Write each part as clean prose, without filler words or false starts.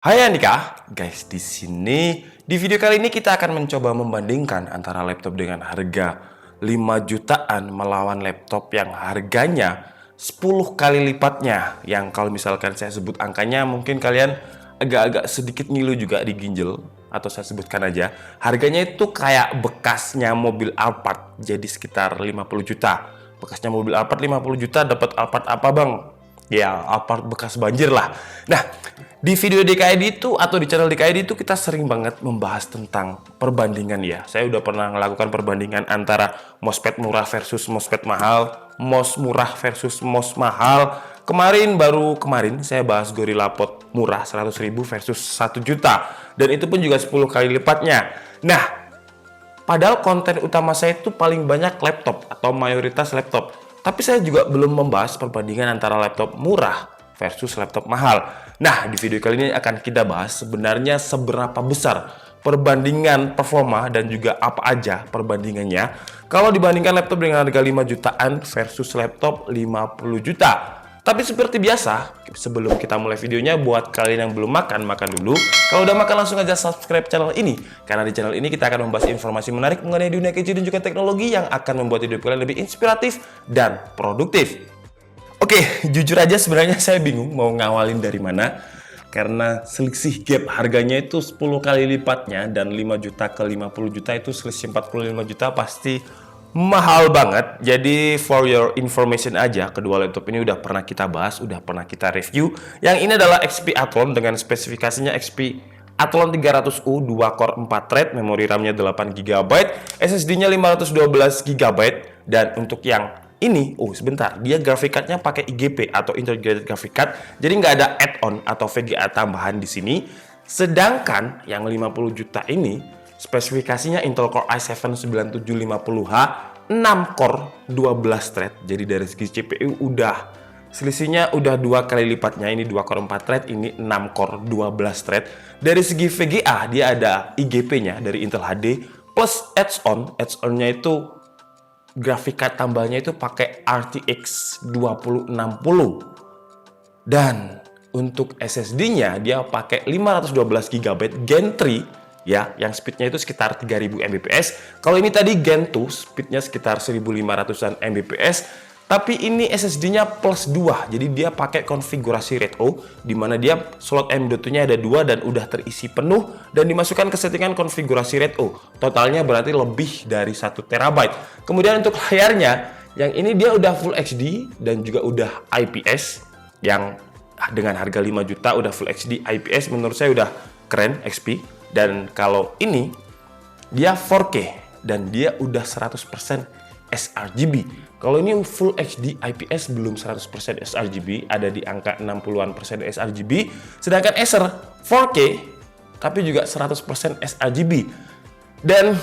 Hai Andika, guys, di video kali ini kita akan mencoba membandingkan antara laptop dengan harga 5 jutaan melawan laptop yang harganya 10 kali lipatnya. Yang kalau misalkan saya sebut angkanya mungkin kalian agak-agak sedikit ngilu juga di ginjal, atau saya sebutkan aja. Harganya itu kayak bekasnya mobil Alphard, jadi sekitar 50 juta. Bekasnya mobil Alphard 50 juta, dapat Alphard apa bang? Ya, Alphard bekas banjir lah. Nah, di video DKID itu atau di channel DKID itu kita sering banget membahas tentang perbandingan ya. Saya udah pernah melakukan perbandingan antara MOSFET murah versus MOSFET mahal, MOS murah versus MOS mahal. Kemarin saya bahas Gorilla Pod murah 100.000 versus 1 juta. Dan itu pun juga 10 kali lipatnya. Nah, padahal konten utama saya itu paling banyak laptop atau mayoritas laptop. Tapi saya juga belum membahas perbandingan antara laptop murah versus laptop mahal. Nah, di video kali ini akan kita bahas sebenarnya seberapa besar perbandingan performa dan juga apa aja perbandingannya kalau dibandingkan laptop dengan harga 5 jutaan versus laptop 50 juta. Tapi seperti biasa, sebelum kita mulai videonya, buat kalian yang belum makan, makan dulu. Kalau udah makan, langsung aja subscribe channel ini. Karena di channel ini kita akan membahas informasi menarik mengenai dunia kecil dan juga teknologi yang akan membuat hidup kalian lebih inspiratif dan produktif. Oke, jujur aja sebenarnya saya bingung mau ngawalin dari mana. Karena selisih gap harganya itu 10 kali lipatnya, dan 5 juta ke 50 juta itu selisih 45 juta pasti mahal banget. Jadi for your information aja, kedua laptop ini udah pernah kita bahas, udah pernah kita review. Yang ini adalah XP Athlon dengan spesifikasinya XP Athlon 300U 2 core 4 thread, memori RAM-nya 8 GB, SSD-nya 512 GB, dan untuk yang ini, sebentar, dia graphic card-nya pakai IGP atau Integrated Graphic Card, jadi nggak ada add-on atau VGA tambahan di sini. Sedangkan yang 50 juta ini spesifikasinya Intel Core i7 9750H 6 core 12 thread. Jadi dari segi CPU selisihnya udah 2 kali lipatnya. Ini 2 core 4 thread, ini 6 core 12 thread. Dari segi VGA dia ada IGP-nya dari Intel HD plus add-on-nya itu graphic card tambahnya itu pakai RTX 2060. Dan untuk SSD-nya dia pakai 512 GB Gen 3 ya, yang speednya itu sekitar 3000 Mbps. Kalau ini tadi Gen 2, speednya sekitar 1500-an Mbps. Tapi ini SSD-nya plus 2, jadi dia pakai konfigurasi retro, di mana dia slot M.2-nya ada 2 dan udah terisi penuh, dan dimasukkan ke settingan konfigurasi retro. Totalnya berarti lebih dari 1 terabyte. Kemudian untuk layarnya, yang ini dia udah Full HD dan juga udah IPS, yang dengan harga 5 juta udah Full HD IPS, menurut saya udah keren XP. Dan kalau ini dia 4K dan dia udah 100% sRGB. Kalau ini Full HD IPS belum 100% sRGB, ada di angka 60-an persen sRGB. Sedangkan Acer 4K tapi juga 100% sRGB. Dan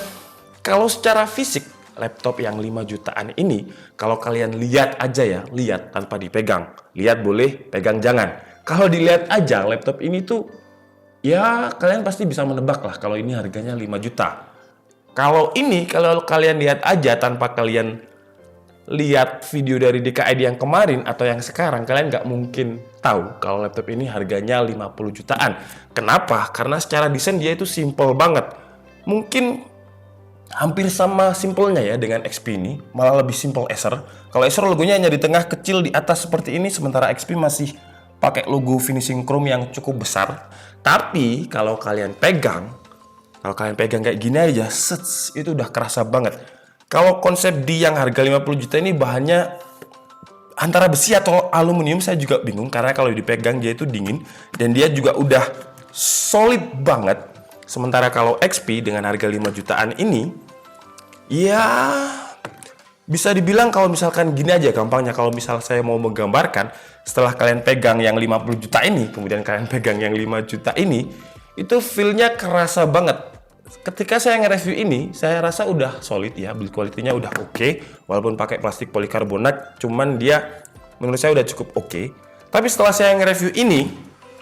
kalau secara fisik laptop yang 5 jutaan ini, kalau kalian lihat aja ya, lihat tanpa dipegang. Lihat boleh, pegang jangan. Kalau dilihat aja laptop ini tuh ya kalian pasti bisa menebak lah kalau ini harganya 5 juta. Kalau ini, kalau kalian lihat aja tanpa kalian lihat video dari DKID yang kemarin atau yang sekarang, kalian nggak mungkin tahu kalau laptop ini harganya 50 jutaan. Kenapa? Karena secara desain dia itu simple banget. Mungkin hampir sama simpelnya ya dengan XP ini, malah lebih simple Acer. Kalau Acer logonya hanya di tengah kecil, di atas seperti ini, sementara XP masih pakai logo finishing chrome yang cukup besar. Tapi kalau kalian pegang kayak gini aja, itu udah kerasa banget. Kalau konsep di yang harga 50 juta ini bahannya antara besi atau aluminium, saya juga bingung. Karena kalau dipegang dia itu dingin dan dia juga udah solid banget. Sementara kalau XP dengan harga 5 jutaan ini, ya bisa dibilang kalau misalkan gini aja gampangnya, kalau misal saya mau menggambarkan, setelah kalian pegang yang 50 juta ini, kemudian kalian pegang yang 5 juta ini, itu feel-nya kerasa banget. Ketika saya nge-review ini, saya rasa udah solid ya, build quality-nya udah oke, walaupun pakai plastik polikarbonat, cuman dia menurut saya udah cukup oke. Tapi setelah saya nge-review ini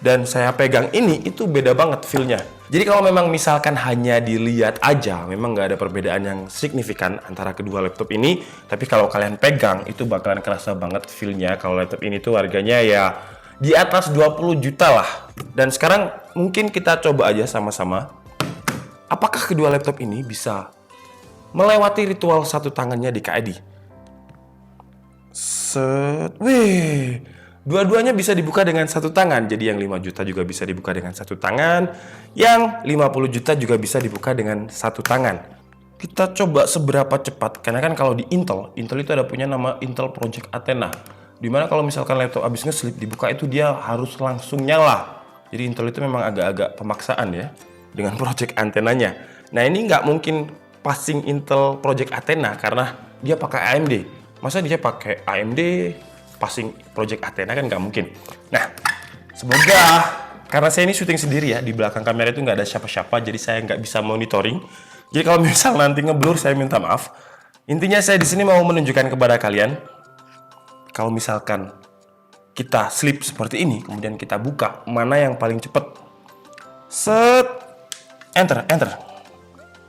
dan saya pegang ini, itu beda banget feel-nya. Jadi kalau memang misalkan hanya dilihat aja, memang nggak ada perbedaan yang signifikan antara kedua laptop ini. Tapi kalau kalian pegang, itu bakalan kerasa banget feel-nya. Kalau laptop ini tuh harganya ya di atas 20 juta lah. Dan sekarang mungkin kita coba aja sama-sama. Apakah kedua laptop ini bisa melewati ritual satu tangannya di KID? Wih, dua-duanya bisa dibuka dengan satu tangan. Jadi yang 5 juta juga bisa dibuka dengan satu tangan. Yang 50 juta juga bisa dibuka dengan satu tangan. Kita coba seberapa cepat. Karena kan kalau di Intel itu ada punya nama Intel Project Athena. Dimana kalau misalkan laptop habis nge-sleep dibuka itu dia harus langsung nyala. Jadi Intel itu memang agak-agak pemaksaan ya dengan Project Athena-nya. Nah ini nggak mungkin passing Intel Project Athena karena dia pakai AMD. Masa dia pakai AMD passing Project Athena, kan nggak mungkin. Nah, semoga, karena saya ini syuting sendiri ya, di belakang kamera itu nggak ada siapa-siapa, jadi saya nggak bisa monitoring. Jadi kalau misal nanti ngeblur, saya minta maaf. Intinya saya di sini mau menunjukkan kepada kalian, kalau misalkan kita sleep seperti ini, kemudian kita buka, mana yang paling cepat. Set, enter.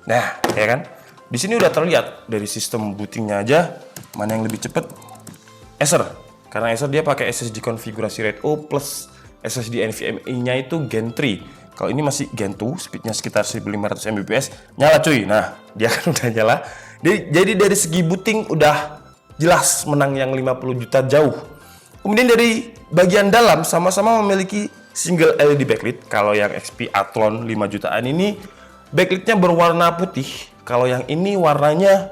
Nah, ya kan? Di sini udah terlihat dari sistem bootingnya aja mana yang lebih cepat. Acer, karena Acer dia pakai SSD konfigurasi RAID O plus SSD NVMe-nya itu Gen 3. Kalau ini masih Gen 2, speednya sekitar 1500 Mbps. Nyala cuy. Nah, dia kan udah nyala. Jadi dari segi booting udah jelas menang yang 50 juta jauh. Kemudian dari bagian dalam sama-sama memiliki single LED backlit. Kalau yang XP Athlon 5 jutaan ini backlightnya berwarna putih. Kalau yang ini warnanya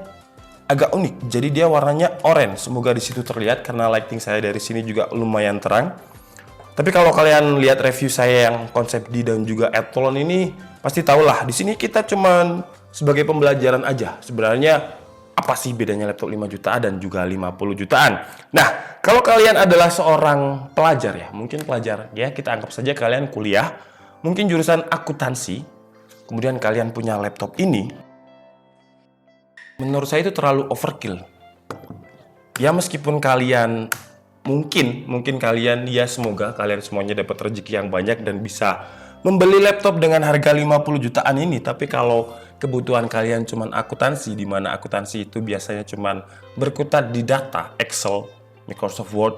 agak unik, jadi dia warnanya oranye. Semoga di situ terlihat karena lighting saya dari sini juga lumayan terang. Tapi kalau kalian lihat review saya yang konsep D dan juga Athlon ini, pasti tahulah di sini kita cuman sebagai pembelajaran aja. Sebenarnya apa sih bedanya laptop 5 jutaan dan juga 50 jutaan? Nah, kalau kalian adalah seorang pelajar ya, mungkin pelajar ya, kita anggap saja kalian kuliah, mungkin jurusan akuntansi, kemudian kalian punya laptop ini, menurut saya itu terlalu overkill. Ya meskipun kalian mungkin kalian ya semoga kalian semuanya dapat rezeki yang banyak dan bisa membeli laptop dengan harga 50 jutaan ini. Tapi kalau kebutuhan kalian cuman akuntansi, di mana akuntansi itu biasanya cuman berkutat di data, Excel, Microsoft Word.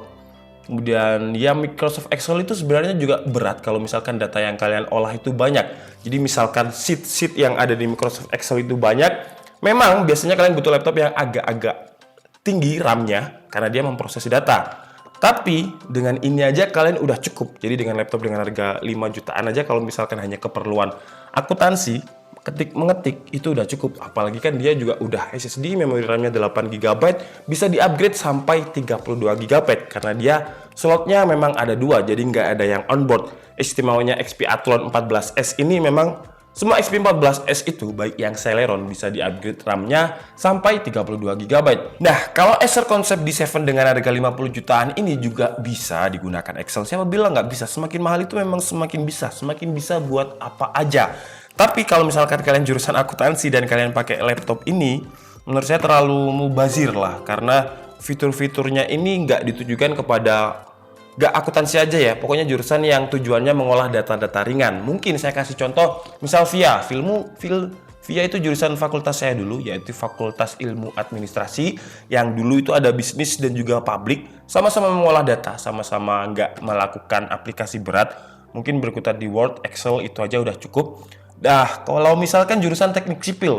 Kemudian ya Microsoft Excel itu sebenarnya juga berat kalau misalkan data yang kalian olah itu banyak. Jadi misalkan sheet yang ada di Microsoft Excel itu banyak. Memang biasanya kalian butuh laptop yang agak-agak tinggi RAM-nya karena dia memproses data. Tapi dengan ini aja kalian udah cukup. Jadi dengan laptop dengan harga 5 jutaan aja kalau misalkan hanya keperluan akuntansi, mengetik itu udah cukup. Apalagi kan dia juga udah SSD, memori RAM-nya 8 GB, bisa di-upgrade sampai 32 GB karena dia slotnya memang ada 2, jadi nggak ada yang onboard. Istimewanya XP Athlon 14S ini memang semua XP14S itu, baik yang Celeron, bisa di-upgrade RAM-nya sampai 32 GB. Nah, kalau Acer konsep D7 dengan harga 50 jutaan ini juga bisa digunakan Excel. Siapa bilang nggak bisa? Semakin mahal itu memang semakin bisa buat apa aja. Tapi kalau misalkan kalian jurusan akuntansi dan kalian pakai laptop ini, menurut saya terlalu mubazir lah. Karena fitur-fiturnya ini nggak ditujukan kepada gak akuntansi aja ya, pokoknya jurusan yang tujuannya mengolah data-data ringan. Mungkin saya kasih contoh, misal VIA itu jurusan fakultas saya dulu, yaitu Fakultas Ilmu Administrasi, yang dulu itu ada bisnis dan juga publik, sama-sama mengolah data, sama-sama nggak melakukan aplikasi berat, mungkin berkutat di Word, Excel, itu aja udah cukup. Nah, kalau misalkan jurusan teknik sipil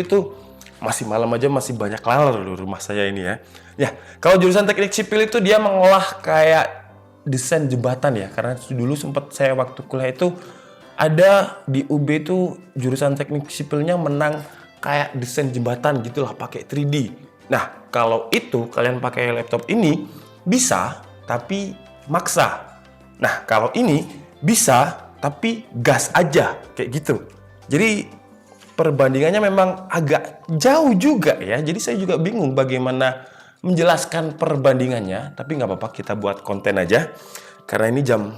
itu masih malam aja masih banyak laler loh rumah saya ini ya. Ya, kalau jurusan teknik sipil itu dia mengolah kayak desain jembatan ya, karena dulu sempat saya waktu kuliah itu ada di UB itu jurusan teknik sipilnya menang kayak desain jembatan gitulah pakai 3D. Nah, kalau itu kalian pakai laptop ini bisa tapi maksa. Nah, kalau ini bisa tapi gas aja kayak gitu. Jadi perbandingannya memang agak jauh juga ya. Jadi saya juga bingung bagaimana menjelaskan perbandingannya, tapi nggak apa-apa, kita buat konten aja karena ini jam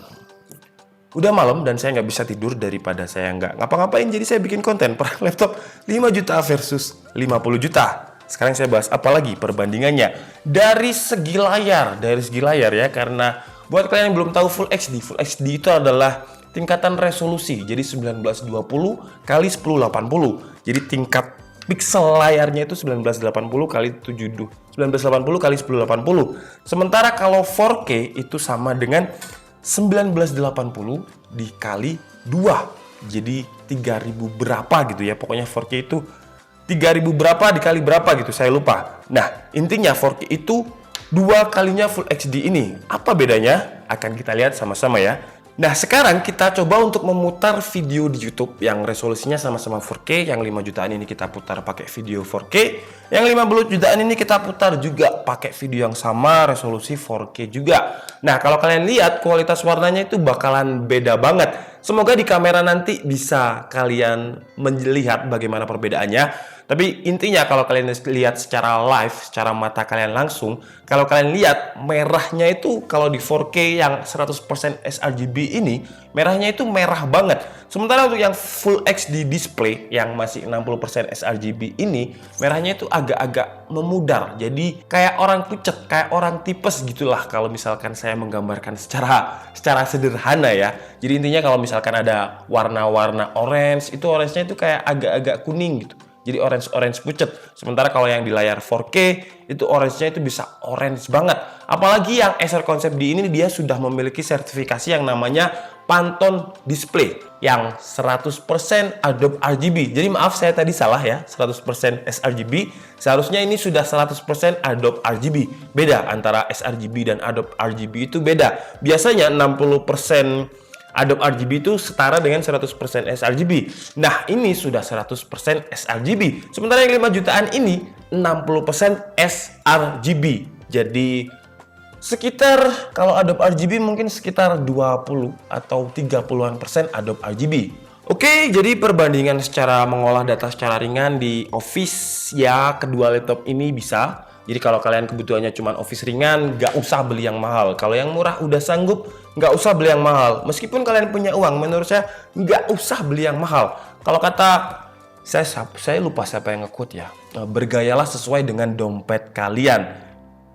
udah malam dan saya nggak bisa tidur daripada saya nggak ngapa-ngapain, jadi saya bikin konten perang laptop 5 juta versus 50 juta. Sekarang saya bahas apa lagi perbandingannya dari segi layar ya, karena buat kalian yang belum tahu Full HD itu adalah tingkatan resolusi, jadi 1920 kali 1080, jadi tingkat pixel layarnya itu 1980 kali 1980 kali 1080. Sementara kalau 4K itu sama dengan 1980 dikali 2. Jadi 3000 berapa gitu ya. Pokoknya 4K itu 3000 berapa dikali berapa gitu, saya lupa. Nah, intinya 4K itu 2 kalinya Full HD ini. Apa bedanya? Akan kita lihat sama-sama ya. Nah, sekarang kita coba untuk memutar video di YouTube yang resolusinya sama-sama 4K. Yang 5 jutaan ini kita putar pakai video 4K. Yang 50 jutaan ini kita putar juga pakai video yang sama, resolusi 4K juga. Nah, kalau kalian lihat kualitas warnanya itu bakalan beda banget. Semoga di kamera nanti bisa kalian melihat bagaimana perbedaannya. Tapi intinya kalau kalian lihat secara live, secara mata kalian langsung, kalau kalian lihat merahnya itu kalau di 4K yang 100% sRGB ini, merahnya itu merah banget. Sementara untuk yang Full HD display yang masih 60% sRGB ini, merahnya itu agak-agak memudar. Jadi kayak orang pucet, kayak orang tipes gitulah kalau misalkan saya menggambarkan secara sederhana ya. Jadi intinya kalau misalkan ada warna-warna orange, itu orange-nya itu kayak agak-agak kuning gitu. Jadi orange pucet. Sementara kalau yang di layar 4K itu orange-nya itu bisa orange banget. Apalagi yang Acer Concept D ini dia sudah memiliki sertifikasi yang namanya Pantone Display yang 100% Adobe RGB. Jadi maaf saya tadi salah ya, 100% sRGB. Seharusnya ini sudah 100% Adobe RGB. Beda antara sRGB dan Adobe RGB itu beda. Biasanya 60% Adobe RGB itu setara dengan 100% sRGB. Nah, ini sudah 100% sRGB. Sementara yang 5 jutaan ini 60% sRGB. Jadi sekitar kalau Adobe RGB mungkin sekitar 20 atau 30-an% Adobe RGB. Oke, jadi perbandingan secara mengolah data secara ringan di Office ya, kedua laptop ini bisa. Jadi kalau kalian kebutuhannya cuma Office ringan, nggak usah beli yang mahal. Kalau yang murah udah sanggup, nggak usah beli yang mahal. Meskipun kalian punya uang, menurut saya nggak usah beli yang mahal. Kalau kata saya lupa siapa yang nge-quote ya. Bergayalah sesuai dengan dompet kalian.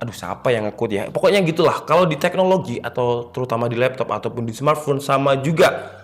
Aduh, siapa yang nge-quote ya? Pokoknya gitulah. Kalau di teknologi atau terutama di laptop ataupun di smartphone sama juga.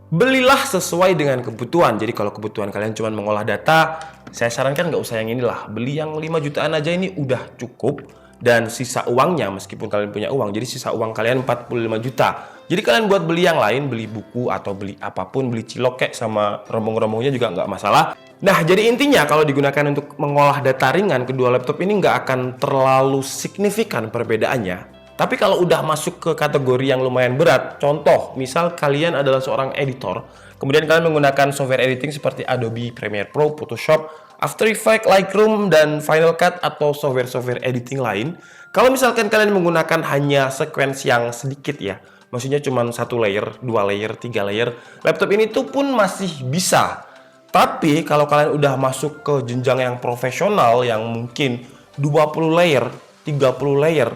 Belilah sesuai dengan kebutuhan. Jadi kalau kebutuhan kalian cuma mengolah data, saya sarankan nggak usah yang inilah. Beli yang 5 jutaan aja ini udah cukup. Dan sisa uangnya, meskipun kalian punya uang, jadi sisa uang kalian 45 juta. Jadi kalian buat beli yang lain, beli buku atau beli apapun, beli cilok kayak sama rombong-rombongnya juga nggak masalah. Nah, jadi intinya kalau digunakan untuk mengolah data ringan, kedua laptop ini nggak akan terlalu signifikan perbedaannya. Tapi kalau udah masuk ke kategori yang lumayan berat, contoh, misal kalian adalah seorang editor, kemudian kalian menggunakan software editing seperti Adobe Premiere Pro, Photoshop, After Effects, Lightroom, dan Final Cut atau software-software editing lain. Kalau misalkan kalian menggunakan hanya sequence yang sedikit ya, maksudnya cuma 1 layer, 2 layer, 3 layer, laptop ini tuh pun masih bisa. Tapi kalau kalian udah masuk ke jenjang yang profesional yang mungkin 20 layer, 30 layer,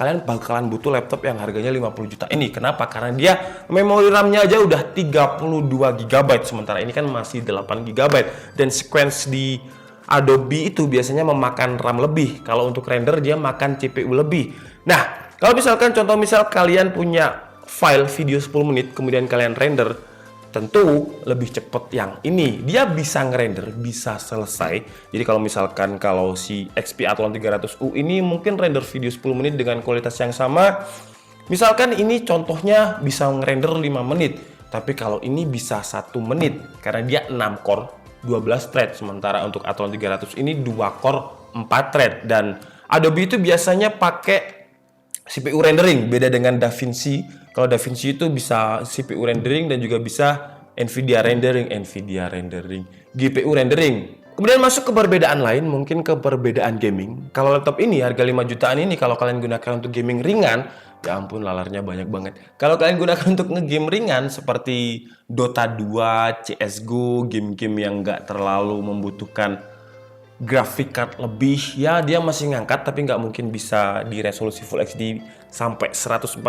kalian bakalan butuh laptop yang harganya 50 juta ini. Kenapa? Karena dia memori RAM-nya aja udah 32 GB, sementara ini kan masih 8 GB. Dan sequence di Adobe itu biasanya memakan RAM lebih. Kalau untuk render dia makan CPU lebih. Nah, kalau misalkan contoh misal kalian punya file video 10 menit, kemudian kalian render, tentu lebih cepat yang ini. Dia bisa ngerender, bisa selesai. Jadi kalau misalkan kalau si XP Athlon 300U ini mungkin render video 10 menit dengan kualitas yang sama. Misalkan ini contohnya bisa ngerender 5 menit. Tapi kalau ini bisa 1 menit karena dia 6 core, 12 thread. Sementara untuk Athlon 300 ini 2 core, 4 thread. Dan Adobe itu biasanya pakai CPU rendering, beda dengan DaVinci. Kalau DaVinci itu bisa CPU rendering dan juga bisa NVIDIA rendering, GPU rendering. Kemudian masuk ke perbedaan lain, mungkin ke perbedaan gaming. Kalau laptop ini harga 5 jutaan ini kalau kalian gunakan untuk gaming ringan, ya ampun lalarnya banyak banget. Kalau kalian gunakan untuk ngegame ringan seperti Dota 2, CSGO, game-game yang nggak terlalu membutuhkan graphic card lebih, ya dia masih ngangkat tapi nggak mungkin bisa di resolusi Full HD sampai 144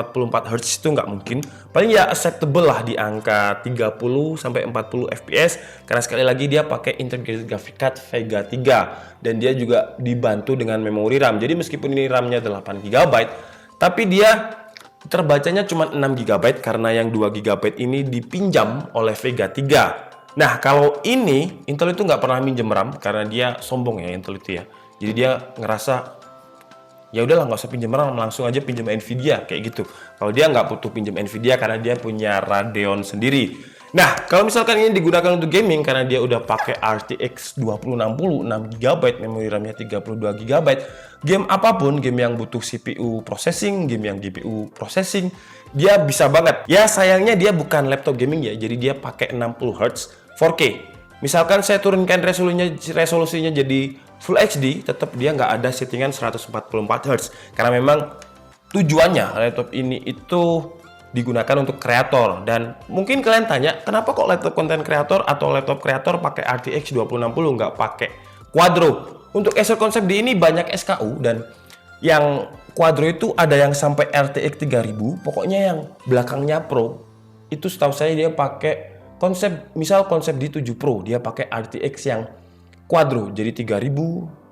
Hz, itu nggak mungkin. Paling ya acceptable lah di angka 30 sampai 40 fps karena sekali lagi dia pakai integrated graphic card Vega 3 dan dia juga dibantu dengan memori RAM. Jadi meskipun ini RAM-nya 8 GB tapi dia terbacanya cuma 6 GB karena yang 2 GB ini dipinjam oleh Vega 3. Nah, kalau ini Intel itu nggak pernah minjem RAM karena dia sombong ya Intel itu ya. Jadi dia ngerasa ya udahlah nggak usah pinjam RAM, langsung aja pinjam Nvidia kayak gitu. Kalau dia nggak butuh pinjam Nvidia karena dia punya Radeon sendiri. Nah, kalau misalkan ini digunakan untuk gaming karena dia udah pakai RTX 2060 6GB, memori RAM-nya 32GB, game apapun, game yang butuh CPU processing, game yang GPU processing, dia bisa banget. Ya sayangnya dia bukan laptop gaming ya, jadi dia pakai 60Hz 4K. Misalkan saya turunkan resolusinya jadi Full HD, tetap dia nggak ada settingan 144Hz. Karena memang tujuannya laptop ini itu digunakan untuk kreator. Dan mungkin kalian tanya, kenapa kok laptop konten kreator atau laptop kreator pakai RTX 2060 nggak pakai Quadro? Untuk Acer konsep di ini banyak SKU, dan yang Quadro itu ada yang sampai RTX 3000, pokoknya yang belakangnya Pro itu setahu saya dia pakai konsep, misal konsep di 7 Pro dia pakai RTX yang Quadro, jadi 3000,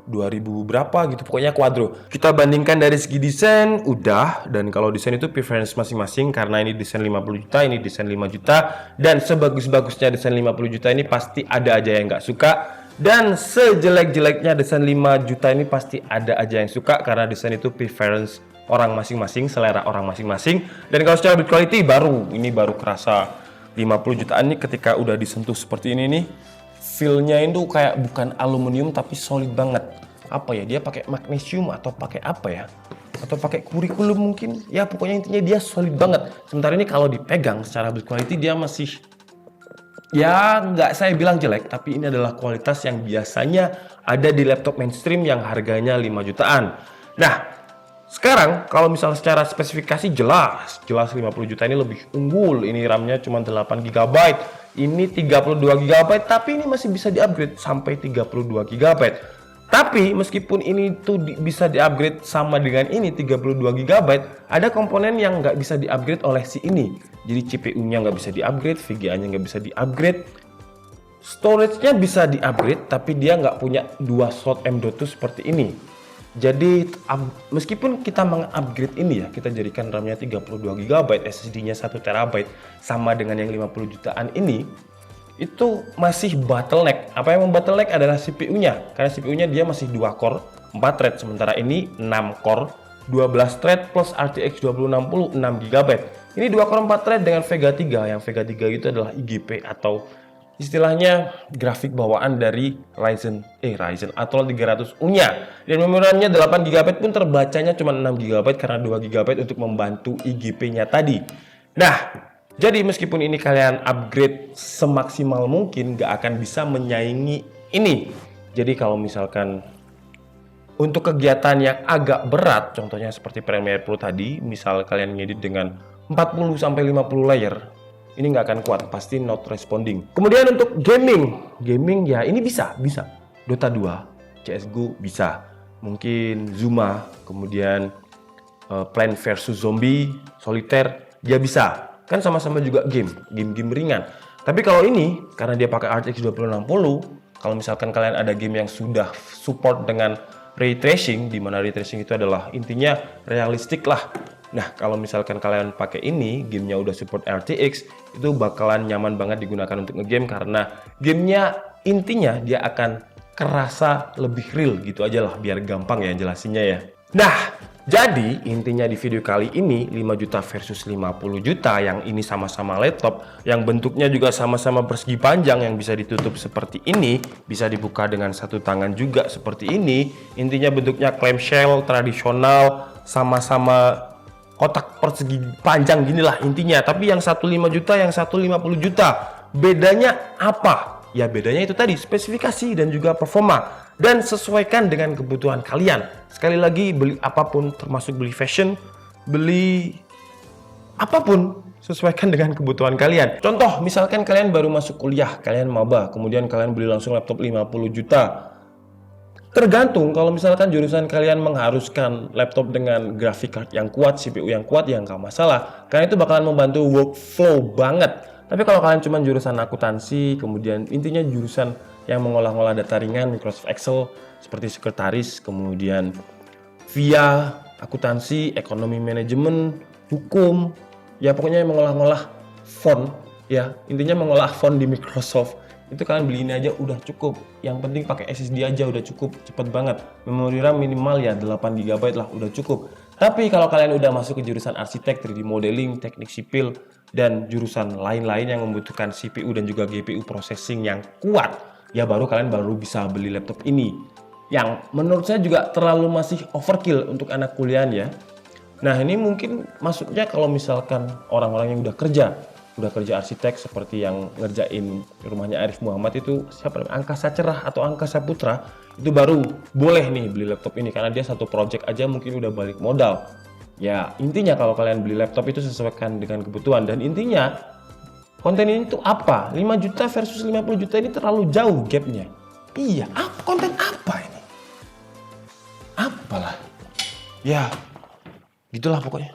2000 berapa gitu, pokoknya Quadro. Kita bandingkan dari segi desain, udah. Dan kalau desain itu preference masing-masing, karena ini desain 50 juta, ini desain 5 juta. Dan sebagus-bagusnya desain 50 juta ini pasti ada aja yang nggak suka. Dan sejelek-jeleknya desain 5 juta ini pasti ada aja yang suka, karena desain itu preference orang masing-masing, selera orang masing-masing. Dan kalau secara build quality ini baru kerasa 50 jutaan nih ketika udah disentuh seperti ini nih. Feel-nya itu kayak bukan aluminium tapi solid banget. Apa ya, dia pakai magnesium atau pakai apa ya? Atau pakai kurikulum mungkin? Ya pokoknya intinya dia solid banget. Sementara ini kalau dipegang secara build quality dia masih, ya nggak saya bilang jelek, tapi ini adalah kualitas yang biasanya ada di laptop mainstream yang harganya 5 jutaan. Nah, sekarang kalau misalnya secara spesifikasi jelas 50 juta ini lebih unggul. Ini RAM-nya cuma 8GB, ini 32GB, tapi ini masih bisa di-upgrade sampai 32GB. Tapi meskipun ini tuh bisa di-upgrade sama dengan ini 32GB, ada komponen yang nggak bisa di-upgrade oleh si ini. Jadi CPU-nya nggak bisa di-upgrade, VGA-nya nggak bisa di-upgrade, storage-nya bisa di-upgrade, tapi dia nggak punya 2 slot M.2 seperti ini. Jadi meskipun kita meng-upgrade ini ya, kita jadikan RAM-nya 32GB, SSD-nya 1TB sama dengan yang 50 jutaan ini, itu masih bottleneck. Apa yang membottleneck adalah CPU-nya. Karena CPU-nya dia masih 2 core, 4 thread, sementara ini 6 core, 12 thread plus RTX 2060 6GB. Ini 2 core 4 thread dengan Vega 3. Yang Vega 3 itu adalah IGP atau istilahnya grafik bawaan dari Ryzen Athlon 300U-nya. Dan memori RAM-nya 8GB pun terbacanya cuma 6GB karena 2GB untuk membantu IGP-nya tadi. Nah, jadi meskipun ini kalian upgrade semaksimal mungkin, gak akan bisa menyaingi ini. Jadi kalau misalkan untuk kegiatan yang agak berat, contohnya seperti Premiere Pro tadi, misal kalian ngedit dengan 40-50 layer, ini nggak akan kuat, pasti not responding. Kemudian untuk gaming ya ini bisa Dota 2, CSGO bisa, mungkin Zuma, kemudian Plant vs Zombie, Solitaire, dia bisa, kan sama-sama juga game ringan. Tapi kalau ini karena dia pakai RTX 2060, kalau misalkan kalian ada game yang sudah support dengan ray tracing, di mana ray tracing itu adalah intinya realistik lah. Nah, kalau misalkan kalian pakai ini, gamenya udah support RTX, itu bakalan nyaman banget digunakan untuk ngegame karena gamenya intinya dia akan kerasa lebih real gitu aja lah, biar gampang ya jelasinnya ya. Nah, jadi intinya di video kali ini 5 juta versus 50 juta, yang ini sama-sama laptop, yang bentuknya juga sama-sama persegi panjang, yang bisa ditutup seperti ini, bisa dibuka dengan satu tangan juga seperti ini. Intinya bentuknya clamshell tradisional, sama-sama kotak persegi panjang gini lah intinya. Tapi yang satu 5 juta, yang satu 50 juta. Bedanya apa? Ya bedanya itu tadi, spesifikasi dan juga performa. Dan sesuaikan dengan kebutuhan kalian. Sekali lagi, beli apapun, termasuk beli fashion, beli apapun, sesuaikan dengan kebutuhan kalian. Contoh, misalkan kalian baru masuk kuliah, kalian maba, kemudian kalian beli langsung laptop 50 juta. Tergantung, kalau misalkan jurusan kalian mengharuskan laptop dengan graphic card yang kuat, CPU yang kuat, ya nggak masalah. Karena itu bakalan membantu workflow banget. Tapi kalau kalian cuma jurusan akuntansi, kemudian intinya jurusan yang mengolah-olah data ringan, Microsoft Excel, seperti sekretaris, kemudian via akuntansi, ekonomi manajemen, hukum, ya pokoknya yang mengolah-olah font, ya intinya mengolah font di Microsoft, itu kalian beli ini aja udah cukup. Yang penting pakai SSD aja udah cukup, cepet banget. Memori RAM minimal ya 8 GB lah udah cukup. Tapi kalau kalian udah masuk ke jurusan arsitek, 3D modeling, teknik sipil, dan jurusan lain-lain yang membutuhkan CPU dan juga GPU processing yang kuat, ya baru kalian bisa beli laptop ini. Yang menurut saya juga terlalu masih overkill untuk anak kuliah ya. Nah ini mungkin maksudnya kalau misalkan orang-orang yang udah kerja arsitek seperti yang ngerjain rumahnya Arif Muhammad itu siapa namanya? Angkasa Cerah atau Angkasa Putra, itu baru boleh nih beli laptop ini karena dia satu project aja mungkin udah balik modal. Ya intinya kalau kalian beli laptop itu sesuaikan dengan kebutuhan, dan intinya konten ini tuh apa? 5 juta versus 50 juta ini terlalu jauh gapnya. Iya, konten apa ini? Apalah. Ya, gitulah pokoknya.